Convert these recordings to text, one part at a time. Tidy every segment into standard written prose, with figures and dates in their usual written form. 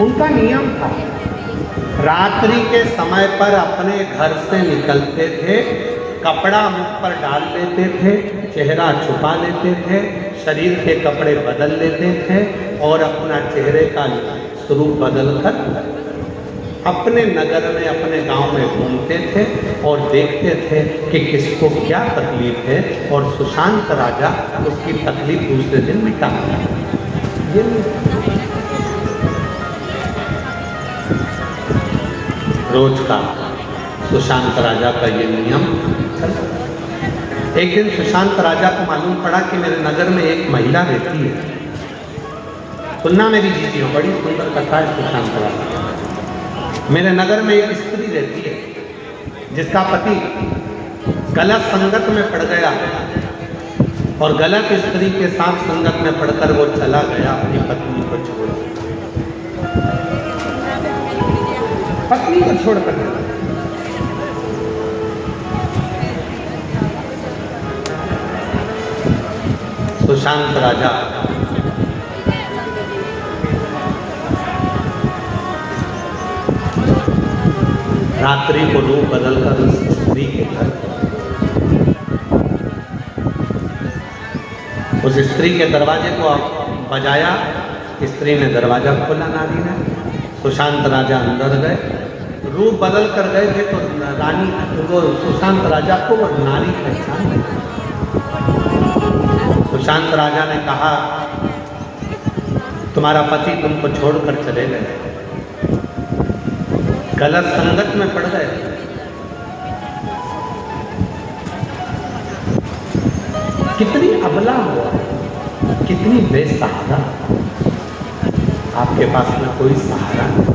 उनका नियम था, रात्रि के समय पर अपने घर से निकलते थे, कपड़ा मुख पर डाल लेते थे, चेहरा छुपा लेते थे, शरीर के कपड़े बदल लेते थे और अपना चेहरे का स्वरूप बदलकर अपने नगर में, अपने गांव में घूमते थे और देखते थे कि किसको क्या तकलीफ है, और सुशांत राजा उसकी तकलीफ दूसरे दिन मिटा ये रोज का सुशांत राजा का ये नियम चला। एक दिन सुशांत राजा को मालूम पड़ा कि मेरे नगर में एक महिला रहती है, सुनना मेरी जीती हो, बड़ी सुंदर कथा है सुशांत राजा। मेरे नगर में एक स्त्री रहती है जिसका पति गलत संगत में पड़ गया और गलत स्त्री के साथ संगत में पड़कर वो चला गया अपनी पत्नी को छोड़, पत्नी को छोड़कर। सुशांत राजा रात्रि को रूप बदलकर उस स्त्री के घर, उस स्त्री के दरवाजे को बजाया, स्त्री ने दरवाजा खोला, नारी ने। सुशांत राजा अंदर गए, रूप बदल कर गए थे तो रानी वो सुशांत राजा को वो नारी पहचान गई। सुशांत राजा ने कहा, तुम्हारा पति तुमको छोड़कर चले गए, गलत संगत में पड़ गए, कितनी अबला हुआ, कितनी बेसहारा, आपके पास में कोई सहारा नहीं,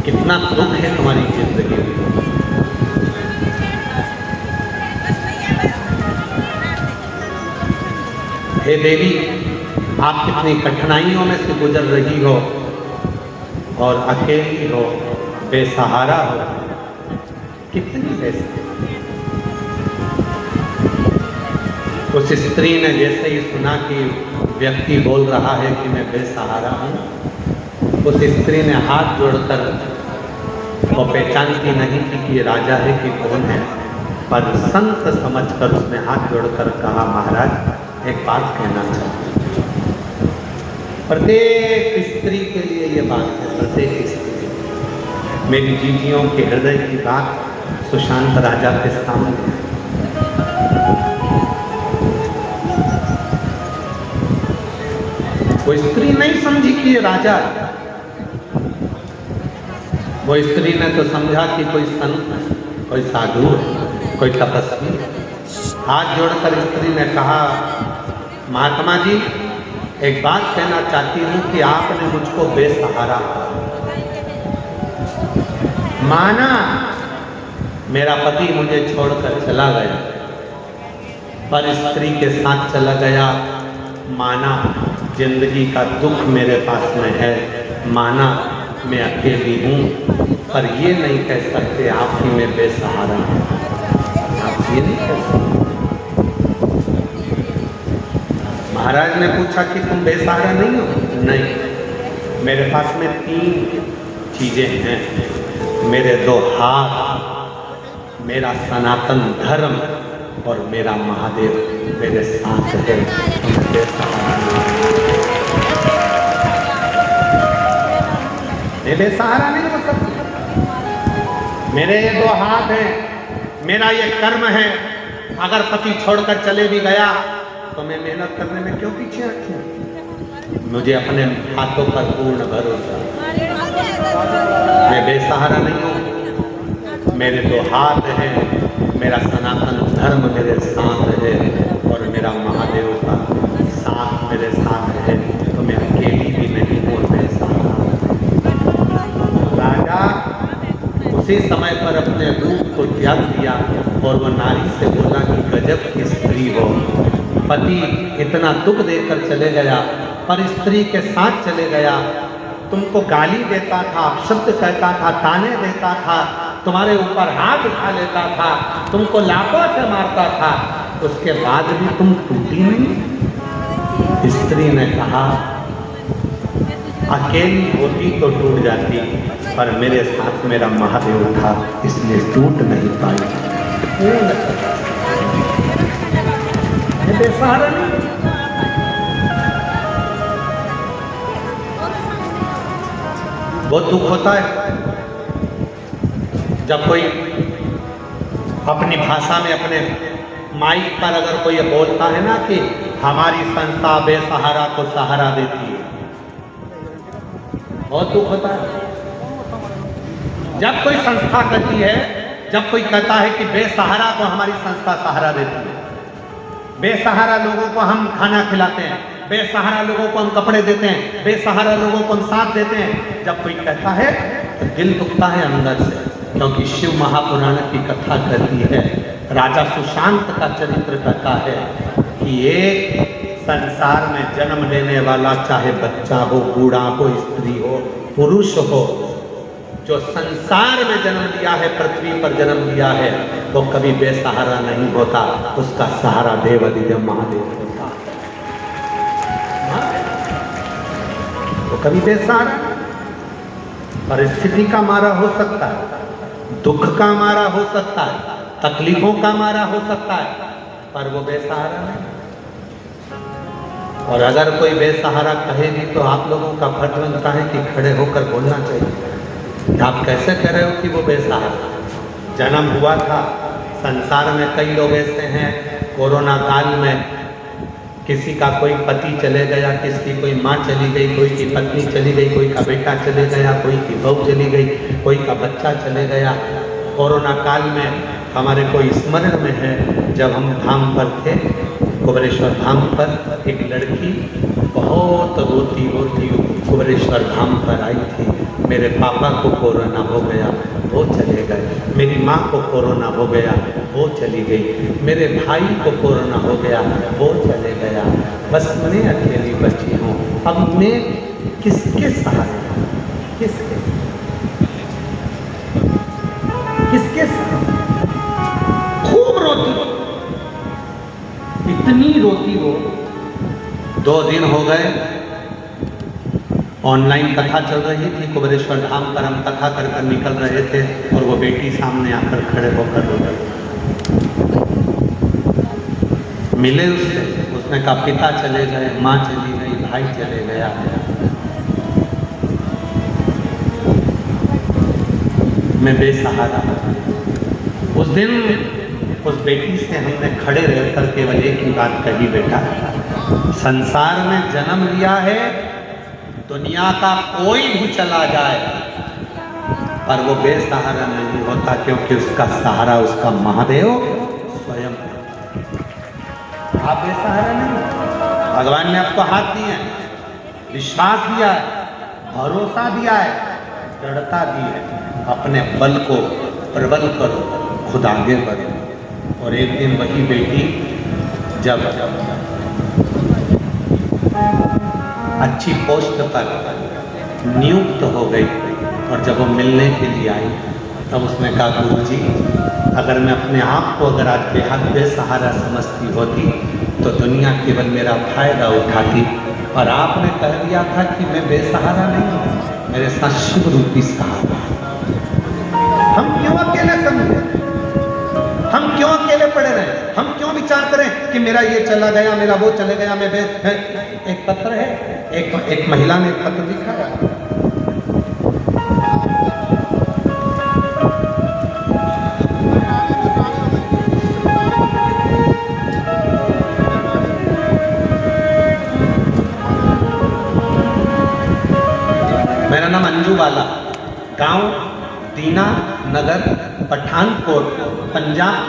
कितना दुख है तुम्हारी जिंदगी में। हे देवी, आप कितनी कठिनाइयों में से गुजर रही हो और अकेली हो, बेसहारा हो, कितनी बेसहारा। उस स्त्री ने जैसे ही सुना कि व्यक्ति बोल रहा है कि मैं बेसहारा हूँ, उस स्त्री ने हाथ जोड़कर, वो पहचानती नहीं थी कि ये राजा है कि कौन है, पर संत समझकर उसने हाथ जोड़कर कहा, महाराज एक बात कहना चाहती हूँ। प्रत्येक स्त्री के लिए ये बात है, प्रत्येक स्त्री, मेरी जीजियों के हृदय की बात सुशांत राजा के सामने। वो स्त्री नहीं समझी कि ये राजा है, वो स्त्री ने तो समझा कि कोई संत है, कोई साधु है, कोई तपस्वी है। हाथ जोड़कर स्त्री ने कहा, महात्मा जी एक बात कहना चाहती हूँ कि आपने मुझको बेसहारा माना, मेरा पति मुझे छोड़कर चला गया, पर स्त्री के साथ चला गया, माना जिंदगी का दुख मेरे पास में है, माना मैं अकेली हूँ, पर ये नहीं कह सकते आप ही मैं बेसहारा हूँ, आप ये नहीं कह सकते। महाराज ने पूछा कि तुम बेसहारा नहीं हो? नहीं, मेरे पास में 3 चीजें हैं, मेरे 2 हाथ, मेरा सनातन धर्म और मेरा महादेव मेरे साथ है, तुम बेसहारा नहीं। मैं बेसहारा नहीं हो सकती, मेरे ये 2 हाथ हैं, मेरा ये कर्म है, अगर पति छोड़कर चले भी गया तो मैं मेहनत करने में क्यों पीछे हटूं? मुझे अपने हाथों पर पूर्ण भरोसा, मैं बेसहारा नहीं हूँ, मेरे 2 हाथ हैं, मेरा सनातन धर्म मेरे साथ है और मेरा महादेव का साथ मेरे साथ है, तो मैं अकेली भी नहीं हूँ, बेसहारा। राजा उसी समय पर अपने रूप को त्याग दिया और वो नारी से बोला कि गजब की स्त्री हो, पति इतना दुख देकर चले गया, पर स्त्री के साथ चले गया, तुमको गाली देता था, शब्द कहता था, ताने देता था, तुम्हारे ऊपर हाथ उठा लेता था, तुमको लातों से मारता था, उसके बाद भी तुम टूटी नहीं। स्त्री ने कहा, अकेली होती तो टूट जाती, पर मेरे साथ मेरा महादेव था इसलिए टूट नहीं पाई। बेसहारा नहीं। बहुत दुख होता है जब कोई अपनी भाषा में अपने माइक पर अगर कोई बोलता है ना कि हमारी संस्था बेसहारा को सहारा देती है, बहुत दुख होता है। जब कोई संस्था कहती है, जब कोई कहता है कि बेसहारा को हमारी संस्था सहारा देती है, बेसहारा लोगों को हम खाना खिलाते हैं, बेसहारा लोगों को हम कपड़े देते हैं, बेसहारा लोगों को हम साथ देते हैं, जब कोई कहता है तो दिल दुखता है अंदर से। क्योंकि शिव महापुराण की कथा कहती है, राजा सुशांत का चरित्र कहता है कि एक संसार में जन्म लेने वाला, चाहे बच्चा हो, बूढ़ा हो, स्त्री हो, पुरुष हो, जो संसार में जन्म लिया है, पृथ्वी पर जन्म लिया है, वो कभी बेसहारा नहीं होता, उसका सहारा देवाधिदेव महादेव होता। वो कभी बेसहारा, परिस्थिति का मारा हो सकता है, दुख का मारा हो सकता है, तकलीफों का मारा हो सकता है, पर वो बेसहारा नहीं। और अगर कोई बेसहारा कहे भी तो आप लोगों का फर्ज बनता है कि खड़े होकर बोलना चाहिए। आप कैसे कह रहे हो कि वो बेसहारा? जन्म हुआ था, संसार में कई लोग ऐसे हैं, कोरोना काल में किसी का कोई पति चले गया, किसी की कोई माँ चली गई, कोई की पत्नी चली गई, कोई का बेटा चले गया, कोई की बहू चली गई, कोई का बच्चा चले गया। कोरोना काल में हमारे कोई स्मरण में है, जब हम धाम पर थे, कुबेरेश्वर धाम पर, एक लड़की बहुत रोती रोती कुबेरेश्वर धाम पर आई थी। मेरे पापा को कोरोना हो गया, वो चले गए। मेरी माँ को कोरोना हो गया, वो चली गई। मेरे भाई को कोरोना हो गया, वो चले गया। बस मैं अकेली बची हूँ। अब मैं किसके सहारे? किसके किसके सहारे? खूब रोती, इतनी रोती वो। 2 दिन हो गए, ऑनलाइन कथा चल रही थी कुबेरेश्वर धाम पर, हम कथा कर कर निकल रहे थे और वो बेटी सामने आकर खड़े होकर रो रही। मिले उससे, उसने कहा पिता चले गए, माँ चली गई, भाई चले गया। मैं बेसहारा। उस दिन उस बेटी से हमने खड़े रहकर केवल एक ही बात कही, बेटा संसार में जन्म लिया है, दुनिया का कोई भी चला जाए पर वो बेसहारा नहीं होता, क्योंकि उसका सहारा उसका महादेव स्वयं। आप बेसहारा नहीं। भगवान ने आपको हाथ दिए हैं, विश्वास दिया है, भरोसा दिया है, दृढ़ता दी है। अपने बल को प्रबल करो, खुद आगे बढ़ो। और एक दिन वही बेटी जब अच्छी पोस्ट पर नियुक्त हो गई और जब वो मिलने के लिए आई, तब उसने कहा गुरुजी, अगर मैं अपने आप को अगर आज बेहद बेसहारा समझती होती तो दुनिया केवल मेरा फायदा उठाती, और आपने कह दिया था कि मैं बेसहारा नहीं हूँ, मेरे साथ शिव रूपी सहारा। हम क्यों अकेले समझे? हम क्यों अकेले पड़े रहे? हम क्यों विचार करें कि मेरा ये चला गया, मेरा वो चले गया, मैं एक पत्र है, एक महिला ने एक पत्र दिखाया, मेरा नाम अंजू वाला, गांव दीना नगर, पठानकोट, पंजाब।